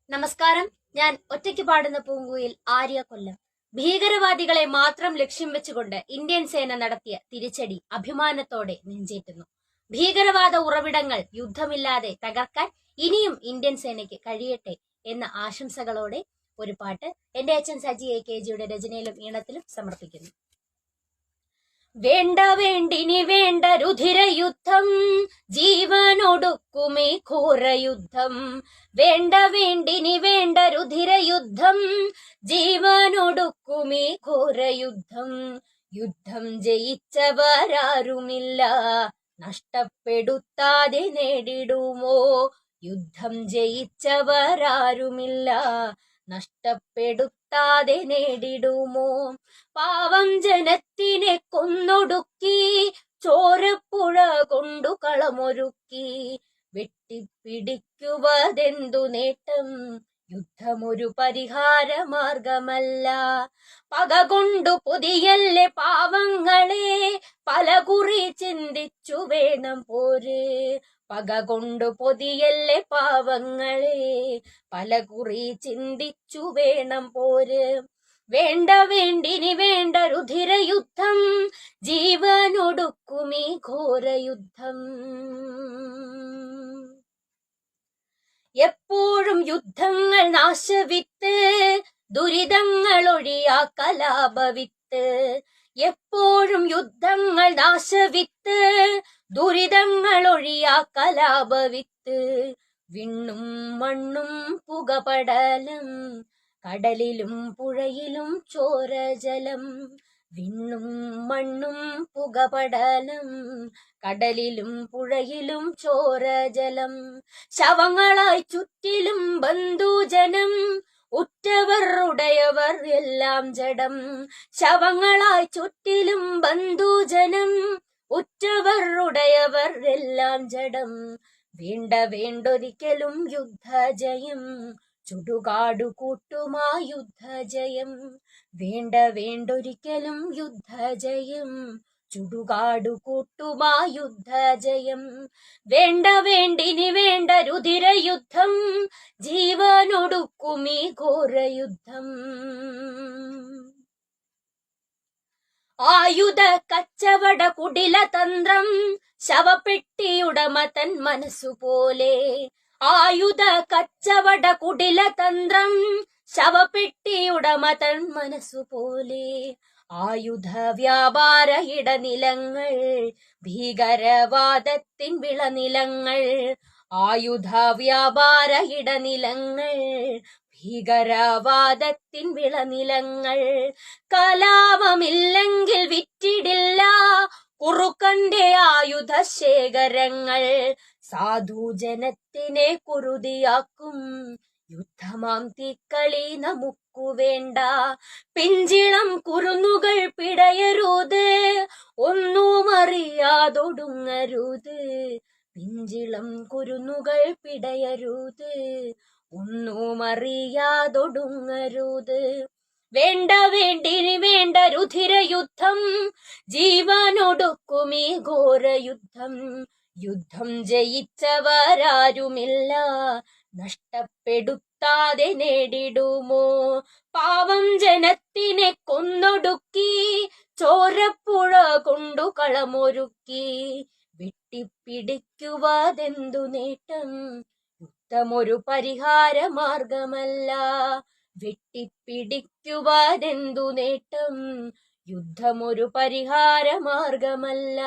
നമസ്കാരം. ഞാൻ ഒറ്റയ്ക്ക് പാടുന്ന പൂങ്കുയിൽ ആര്യ കൊല്ലം. ഭീകരവാദികളെ മാത്രം ലക്ഷ്യം വെച്ചുകൊണ്ട് ഇന്ത്യൻ സേന നടത്തിയ തിരിച്ചടി അഭിമാനത്തോടെ നെഞ്ചേറ്റുന്നു. ഭീകരവാദ ഉറവിടങ്ങൾ യുദ്ധമില്ലാതെ തകർക്കാൻ ഇനിയും ഇന്ത്യൻ സേനയ്ക്ക് കഴിയട്ടെ എന്ന ആശംസകളോടെ ഒരു പാട്ട് എന്റെ അച്ഛൻ സജി AKGയുടെ രചനയിലും ഈണത്തിലും സമർപ്പിക്കുന്നു. വേണ്ട വേണ്ടിനി വേണ്ട രുധിരയുദ്ധം, ജീവനൊടുക്കുമേ ഘോരയുദ്ധം. വേണ്ട വേണ്ടിനി വേണ്ട രുധിരയുദ്ധം, ജീവനൊടുക്കുമേ ഘോരയുദ്ധം. യുദ്ധം ജയിച്ചവരാരുമില്ല, നഷ്ടപ്പെടുത്താതെ നേടിടുമോ. യുദ്ധം ജയിച്ചവരാരുമില്ല, നഷ്ടപ്പെടുത്താതെ നേടിടുമോ. പാവം ജനത്തിനെ കൊന്നൊടുക്കി, ചോരപ്പുഴ കൊണ്ടു കളമൊരുക്കി. വെട്ടിപ്പിടിക്കുവതെന്തു നേട്ടം, യുദ്ധമൊരു പരിഹാര മാർഗമല്ല. പക കൊണ്ടു പൊതിയല്ലേ പാവങ്ങളെ, പലകുറി ചിന്തിച്ചു വേണം പോര്. പക കൊണ്ടു പൊതിയല്ലേ പാവങ്ങളെ, പലകുറി ചിന്തിച്ചു വേണം പോര്. വേണ്ട വേണ്ടിനി വേണ്ട രുധിരയുദ്ധം, ജീവനൊടുക്കുമീ ഘോരയുദ്ധം. എപ്പോഴും യുദ്ധങ്ങൾ നാശവിത്ത്, ദുരിതങ്ങൾ ഒഴിയാ കലാപവിത്ത്. എപ്പോഴും യുദ്ധങ്ങൾ നാശവിത്ത്, ദുരിതങ്ങൾ ഒഴിയാ കലാപവിത്ത്. വിണ്ണും മണ്ണും പുകപടലം, കടലിലും പുഴയിലും ചോരജലം. വിണ്ണും മണ്ണും പുകപടലം, കടലിലും പുഴയിലും ചോരജലം. ശവങ്ങളായി ചുറ്റിലും ബന്ധുജനം, ഉറ്റവർ ഉടയവർ എല്ലാം ജഡം. ശവങ്ങളായി ചുറ്റിലും ബന്ധുജനം, ഉറ്റവർ ഉടയവർ എല്ലാം ജഡം. വേണ്ട വേണ്ടൊരിക്കലും യുദ്ധജയം, ചുടുകാടു കൂട്ടുമാ യുദ്ധജയം. വേണ്ട വേണ്ടൊരിക്കലും യുദ്ധജയം, ചുടുകാടു കൂട്ടുമാ യുദ്ധജയം. വേണ്ട വേണ്ടിനി വേണ്ട രുധിരയുദ്ധം, ജീവനൊടുക്കുമീ ഘോരയുദ്ധം. ആയുധ കച്ചവട കുടിലതന്ത്രം, ശവപ്പെട്ടിയുടമ തൻ മനസ്സുപോലെ. ആയുധ കച്ചവട കുടിലതന്ത്രം, ശവപ്പെട്ടിയുടമ തൻ മനസ്സുപോലെ. ആയുധ വ്യാപാര ഇടനിലങ്ങൾ, ഭീകരവാദത്തിൻ വിളനിലങ്ങൾ. ആയുധ വ്യാപാര ഇടനിലങ്ങൾ, ഭീകരവാദത്തിൻ വിളനിലങ്ങൾ. കലാപമില്ലെങ്കിൽ വിറ്റിടില്ല കുറുക്കന്റെ ആയുധ ശേഖരങ്ങൾ. സാധുജനത്തിനെ കുരുതിയാക്കും യുദ്ധമാം തീക്കളി നമുക്കു വേണ്ട. പിഞ്ചിളം കുരുന്നുകൾ പിടയരുത്, ഒന്നും അറിയാതൊടുങ്ങരുത്. പിഞ്ചിളം കുരുന്നുകൾ പിടയരുത്, ഒന്നും അറിയാതൊടുങ്ങരുത്. വേണ്ട വേണ്ടിനി വേണ്ട രുധിരയുദ്ധം, ജീവനൊടുക്കുമീ ഘോരയുദ്ധം. യുദ്ധം ജയിച്ചവരാരുമില്ല, നഷ്ടപ്പെടുത്താതെ നേടിടുമോ. പാവം ജനത്തിനെ കൊന്നൊടുക്കി, ചോരപ്പുഴ കൊണ്ടു കളമൊരുക്കി. വെട്ടിപ്പിടിക്കുവതെന്തു നേട്ടം, യുദ്ധമൊരു പരിഹാര മാർഗമല്ല. വെട്ടിപ്പിടിക്കുവതെന്തു നേട്ടം, യുദ്ധമൊരു പരിഹാര മാർഗമല്ല.